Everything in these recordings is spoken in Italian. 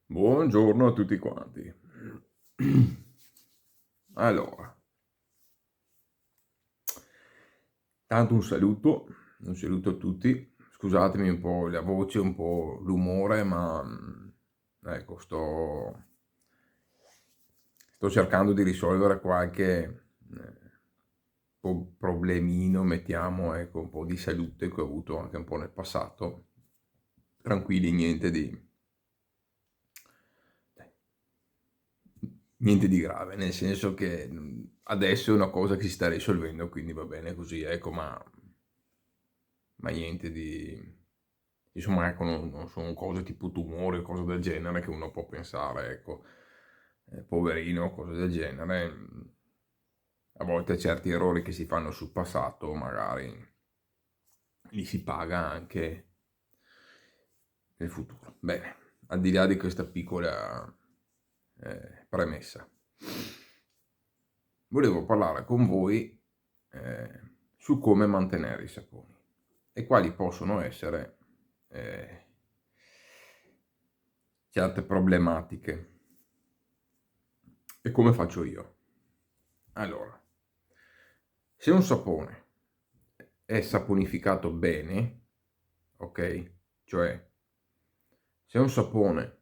Buongiorno a tutti quanti. Allora, tanto un saluto a tutti. Scusatemi un po' la voce, un po' l'umore, ma ecco, sto cercando di risolvere qualche problemino, mettiamo, ecco, un po' di salute che ho avuto anche un po' nel passato. Tranquilli, niente di grave, nel senso che adesso è una cosa che si sta risolvendo, quindi va bene così, ecco, ma niente di... Insomma, ecco, non sono cose tipo tumori o cose del genere che uno può pensare, ecco, poverino, cose del genere. A volte certi errori che si fanno sul passato magari li si paga anche nel futuro. Bene, al di là di questa piccola premessa, volevo parlare con voi eh, su come mantenere i saponi e quali possono essere eh, certe problematiche e come faccio io. Allora, se un sapone è saponificato bene, ok? Cioè, se un sapone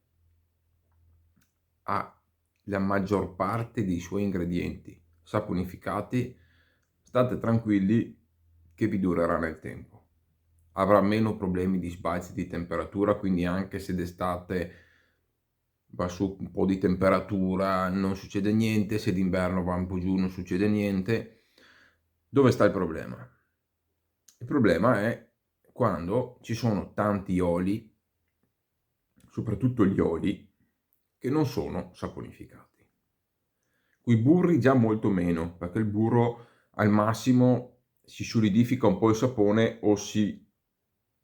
ha la maggior parte dei suoi ingredienti saponificati, state tranquilli che vi durerà nel tempo. Avrà meno problemi di sbalzi di temperatura, quindi anche se d'estate va su un po' di temperatura non succede niente, se d'inverno va un po' giù non succede niente. Dove sta il problema? Il problema è quando ci sono tanti oli, soprattutto gli oli, che non sono saponificati. Coi burri già molto meno, perché il burro al massimo si solidifica un po' il sapone o si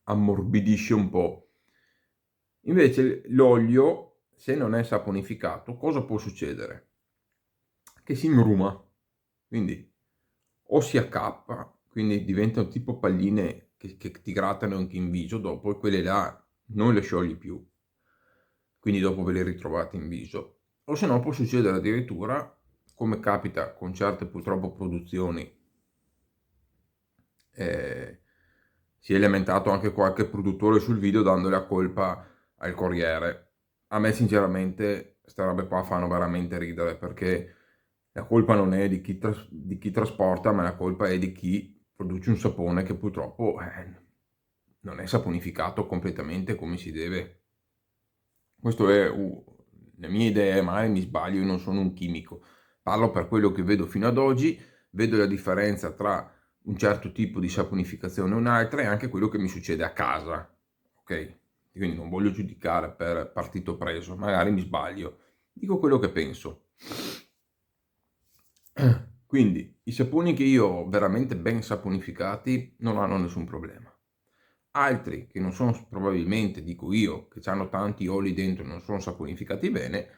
ammorbidisce un po'. Invece l'olio, se non è saponificato, cosa può succedere? Che si ingruma, quindi o si accappa, quindi diventano tipo palline che ti grattano anche in viso dopo, e quelle là non le sciogli più, quindi dopo ve le ritrovate in viso. O se no può succedere addirittura, come capita con certe purtroppo produzioni, eh, si è lamentato anche qualche produttore sul video dando la colpa al corriere. A me sinceramente queste robe qua fanno veramente ridere, perché la colpa non è di chi trasporta, ma la colpa è di chi produce un sapone che purtroppo non è saponificato completamente come si deve. Questo è le mie idee, magari mi sbaglio, io non sono un chimico. Parlo per quello che vedo fino ad oggi, vedo la differenza tra un certo tipo di saponificazione e un'altra e anche quello che mi succede a casa, ok? Quindi non voglio giudicare per partito preso, magari mi sbaglio, dico quello che penso. Quindi i saponi che io ho veramente ben saponificati non hanno nessun problema. Altri che non sono, probabilmente, dico io, che hanno tanti oli dentro e non sono saponificati bene,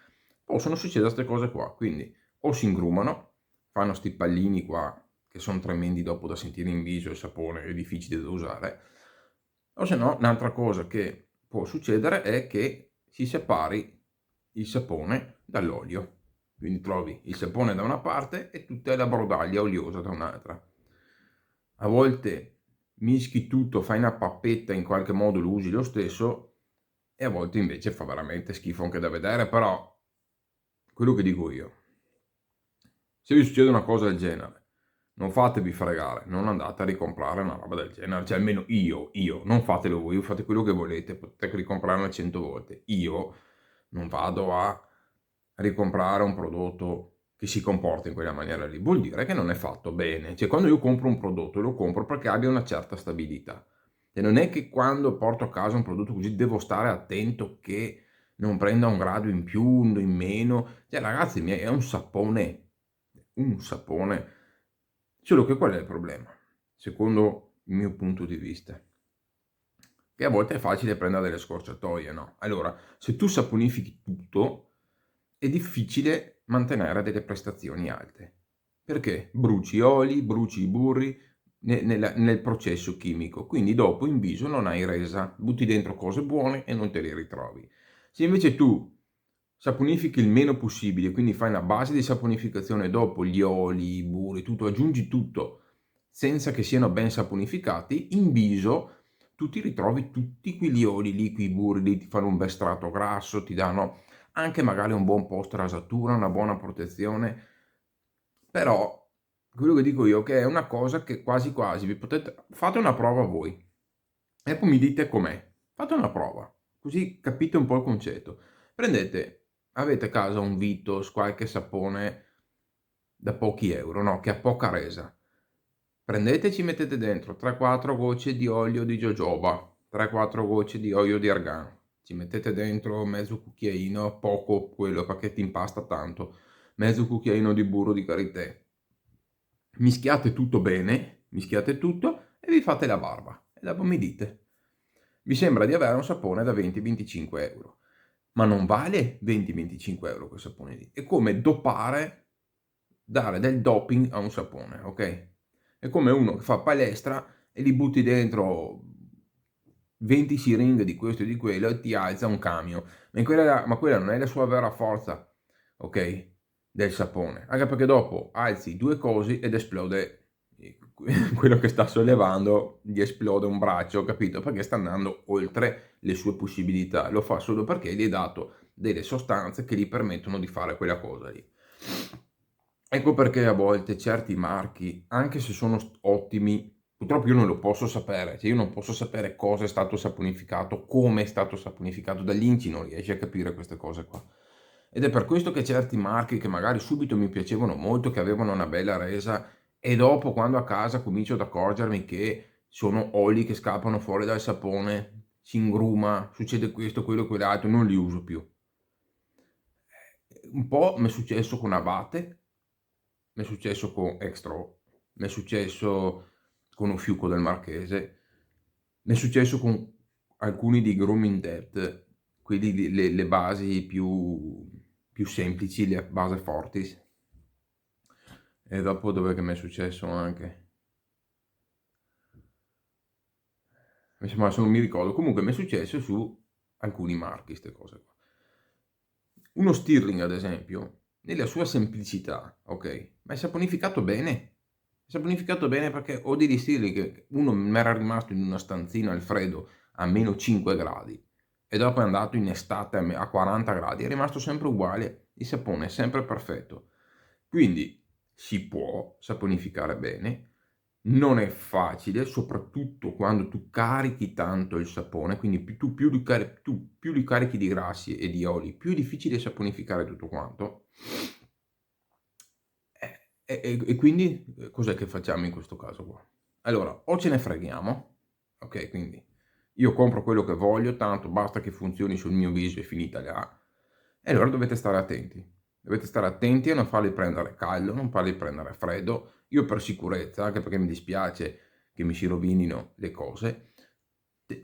possono succedere queste cose qua. Quindi o si ingrumano, fanno sti pallini qua che sono tremendi dopo da sentire in viso, il sapone è difficile da usare, o se no un'altra cosa che può succedere è che si separi il sapone dall'olio. Quindi trovi il sapone da una parte e tutta la brodaglia oliosa da un'altra. A volte mischi tutto, fai una pappetta, in qualche modo lo usi lo stesso, e a volte invece fa veramente schifo anche da vedere. Però quello che dico io, se vi succede una cosa del genere, non fatevi fregare, non andate a ricomprare una roba del genere, cioè almeno io, non fatelo voi, fate quello che volete, potete ricomprarne 100 volte. Io non vado a ricomprare un prodotto che si comporta in quella maniera lì, vuol dire che non è fatto bene. Cioè, quando io compro un prodotto, lo compro perché abbia una certa stabilità. E non è che quando porto a casa un prodotto così devo stare attento che non prenda un grado in più, in meno. Cioè, ragazzi miei, è un sapone. Solo che qual è il problema? Secondo il mio punto di vista, che a volte è facile prendere delle scorciatoie, no? Allora, se tu saponifichi tutto, è difficile mantenere delle prestazioni alte. Perché? Bruci oli, bruci i burri nel processo chimico, quindi dopo in viso non hai resa, butti dentro cose buone e non te le ritrovi. Se invece tu saponifichi il meno possibile, quindi fai una base di saponificazione, dopo gli oli, i burri, tutto, aggiungi tutto senza che siano ben saponificati, in viso tu ti ritrovi tutti quegli oli lì, quei burri lì, ti fanno un bel strato grasso, ti danno anche magari un buon post rasatura, una buona protezione, però quello che dico io che è una cosa che quasi quasi vi potete, fate una prova voi e poi mi dite com'è, fate una prova, così capite un po' il concetto. Prendete, avete a casa un Vitos, qualche sapone da pochi euro, no? Che ha poca resa. Prendete e ci mettete dentro 3-4 gocce di olio di jojoba, 3-4 gocce di olio di argan, ci mettete dentro mezzo cucchiaino, poco quello perché ti impasta tanto, mezzo cucchiaino di burro di karité. Mischiate tutto bene, mischiate tutto e vi fate la barba. E dopo mi dite, vi sembra di avere un sapone da 20-25 euro, ma non vale 20-25 euro quel sapone lì. È come dopare, dare del doping a un sapone, ok? È come uno che fa palestra e gli butti dentro 20 siringhe di questo e di quello e ti alza un camion. Ma quella non è la sua vera forza, ok? Del sapone. Anche perché dopo alzi due cose ed esplode quello che sta sollevando, gli esplode un braccio, capito? Perché sta andando oltre le sue possibilità. Lo fa solo perché gli hai dato delle sostanze che gli permettono di fare quella cosa lì. Ecco perché a volte certi marchi, anche se sono ottimi, purtroppo io non lo posso sapere, cioè io non posso sapere cosa è stato saponificato, come è stato saponificato, dall'INCI non riesci a capire queste cose qua. Ed è per questo che certi marchi che magari subito mi piacevano molto, che avevano una bella resa, e dopo quando a casa comincio ad accorgermi che sono oli che scappano fuori dal sapone, si ingruma, succede questo, quello, quell'altro, non li uso più. Un po' mi è successo con Abate, mi è successo con Extra, mi è successo con un Fiuco del Marchese, mi è successo con alcuni di Grooming Depth, quelli le basi più semplici, le base fortis. E dopo dove che mi è successo anche? Insomma, adesso non mi ricordo. Comunque mi è successo su alcuni marchi, queste cose qua. Uno Stirling, ad esempio, nella sua semplicità, ok? Ma è saponificato bene. È saponificato bene perché ho degli Stirling che uno mi era rimasto in una stanzina al freddo a meno 5 gradi e dopo è andato in estate a 40 gradi, è rimasto sempre uguale, il sapone è sempre perfetto. Quindi si può saponificare bene, non è facile, soprattutto quando tu carichi tanto il sapone, quindi tu più li carichi di grassi e di oli, più è difficile saponificare tutto quanto. E quindi cos'è che facciamo in questo caso qua? Allora, o ce ne freghiamo, ok? Quindi io compro quello che voglio, tanto basta che funzioni sul mio viso e finita là. E allora dovete stare attenti. Dovete stare attenti a non farli prendere caldo, non farli prendere freddo. Io per sicurezza, anche perché mi dispiace che mi si rovinino le cose,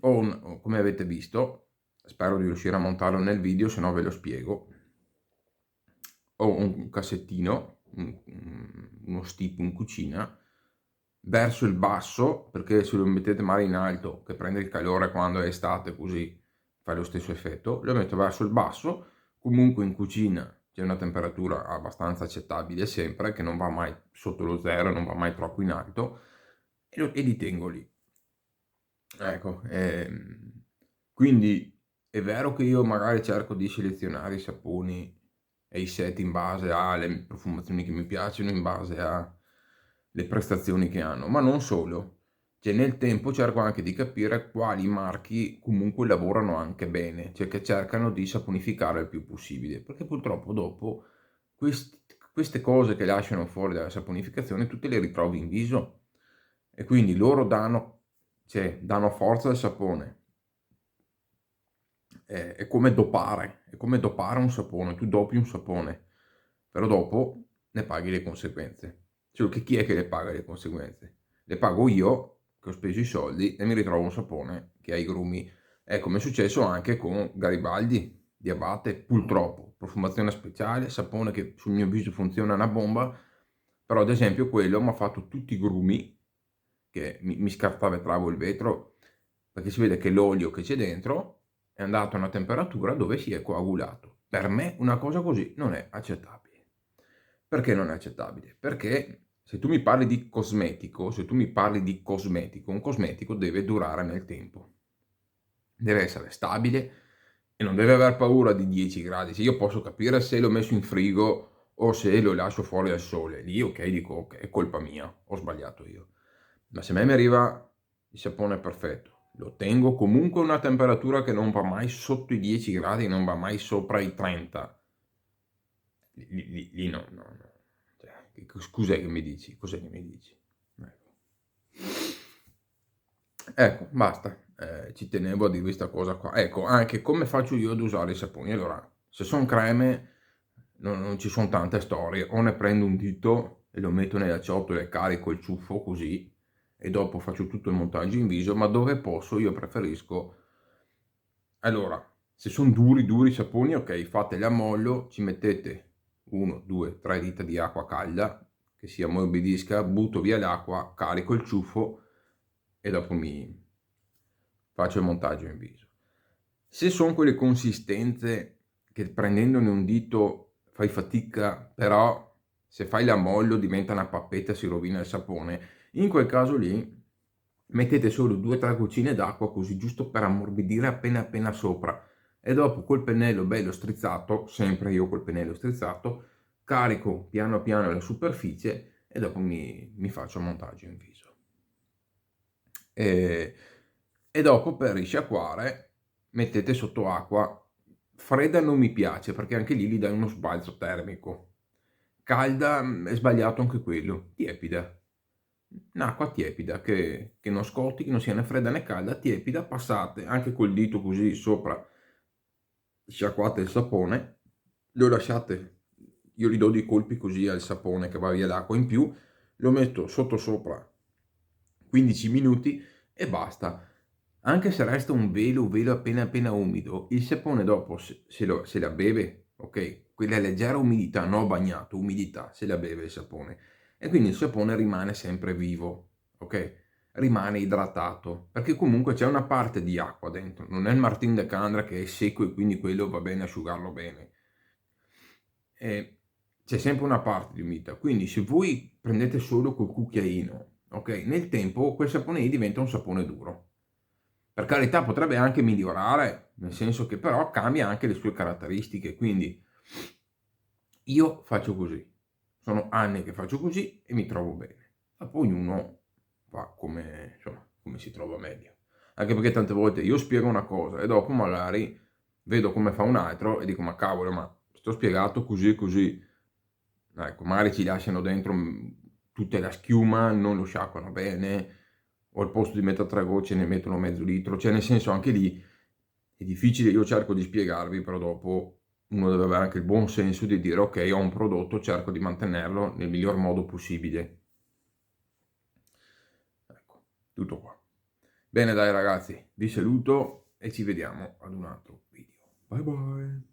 come avete visto, spero di riuscire a montarlo nel video, se no ve lo spiego, ho un cassettino, uno stip in cucina, verso il basso, perché se lo mettete male in alto, che prende il calore quando è estate, così fa lo stesso effetto, lo metto verso il basso, comunque in cucina c'è una temperatura abbastanza accettabile sempre, che non va mai sotto lo zero, non va mai troppo in alto, e li tengo lì. Ecco, quindi è vero che io magari cerco di selezionare i saponi e i set in base alle profumazioni che mi piacciono, in base alle prestazioni che hanno, ma non solo. Cioè nel tempo cerco anche di capire quali marchi comunque lavorano anche bene, cioè che cercano di saponificare il più possibile, perché purtroppo dopo queste cose che lasciano fuori dalla saponificazione tu te le ritrovi in viso e quindi loro danno forza al sapone. È come dopare un sapone, tu dopi un sapone, però dopo ne paghi le conseguenze. Solo che chi è che le paga le conseguenze? Le pago io, che ho speso i soldi, e mi ritrovo un sapone che ha i grumi. Ecco, mi è successo anche con Garibaldi di Abate, purtroppo. Profumazione speciale, sapone che sul mio viso funziona una bomba, però ad esempio quello mi ha fatto tutti i grumi, che mi scartavetravo il vetro, perché si vede che l'olio che c'è dentro è andato a una temperatura dove si è coagulato. Per me una cosa così non è accettabile. Perché non è accettabile? Perché se tu mi parli di cosmetico, un cosmetico deve durare nel tempo. Deve essere stabile e non deve aver paura di 10 gradi. Se io posso capire se l'ho messo in frigo o se lo lascio fuori al sole, lì ok, dico ok, è colpa mia, ho sbagliato io. Ma se a me mi arriva il sapone perfetto, lo tengo comunque a una temperatura che non va mai sotto i 10 gradi, non va mai sopra i 30. Lì no, no, no. Cioè, cos'è che mi dici? Cos'è che mi dici? Ecco. Ecco, basta. Ci tenevo a dirvi questa cosa qua. Ecco, anche come faccio io ad usare i saponi. Allora, se son creme non ci son tante storie, o ne prendo un dito e lo metto nella ciotola e carico il ciuffo così, e dopo faccio tutto il montaggio in viso, ma dove posso io preferisco, allora, se son duri, duri i saponi, okay, fateli a mollo, ci mettete 1, 2, 3 dita di acqua calda, che si ammorbidisca, butto via l'acqua, carico il ciuffo e dopo mi faccio il montaggio in viso. Se son quelle consistenze che prendendone un dito fai fatica, però se fai l'ammollo diventa una pappetta e si rovina il sapone, in quel caso lì mettete solo 2-3 goccine d'acqua così giusto per ammorbidire appena appena sopra e dopo col pennello bello strizzato, sempre io col pennello strizzato, carico piano piano la superficie e dopo mi faccio il montaggio in viso. E, e dopo per risciacquare mettete sotto acqua fredda, non mi piace perché anche lì gli dai uno sbalzo termico. Calda è sbagliato anche quello, tiepida, un'acqua tiepida che non scotti, che non sia né fredda né calda, tiepida, passate anche col dito così sopra, sciacquate il sapone, lo lasciate, io gli do dei colpi così al sapone che va via l'acqua in più, lo metto sotto sopra 15 minuti e basta. Anche se resta un velo appena appena umido, il sapone dopo se la beve, ok? Quella leggera umidità, no bagnato, umidità, se la beve il sapone. E quindi il sapone rimane sempre vivo, ok? Rimane idratato, perché comunque c'è una parte di acqua dentro, non è il Martin de Candra che è secco e quindi quello va bene asciugarlo bene. C'è sempre una parte di umidità, quindi se voi prendete solo quel cucchiaino, ok? Nel tempo quel sapone lì diventa un sapone duro. Per carità potrebbe anche migliorare, nel senso che però cambia anche le sue caratteristiche, quindi io faccio così, sono anni che faccio così e mi trovo bene. Dopo ognuno fa come, insomma, come si trova meglio. Anche perché tante volte io spiego una cosa e dopo magari vedo come fa un altro e dico ma cavolo, ma sto spiegato così e così. Ecco, magari ci lasciano dentro tutta la schiuma, non lo sciacquano bene, o al posto di mettere 3 gocce ne mettono mezzo litro, cioè nel senso anche lì è difficile, io cerco di spiegarvi, però dopo uno deve avere anche il buon senso di dire ok, ho un prodotto, cerco di mantenerlo nel miglior modo possibile. Ecco, tutto qua. Bene dai ragazzi, vi saluto e ci vediamo ad un altro video. Bye bye!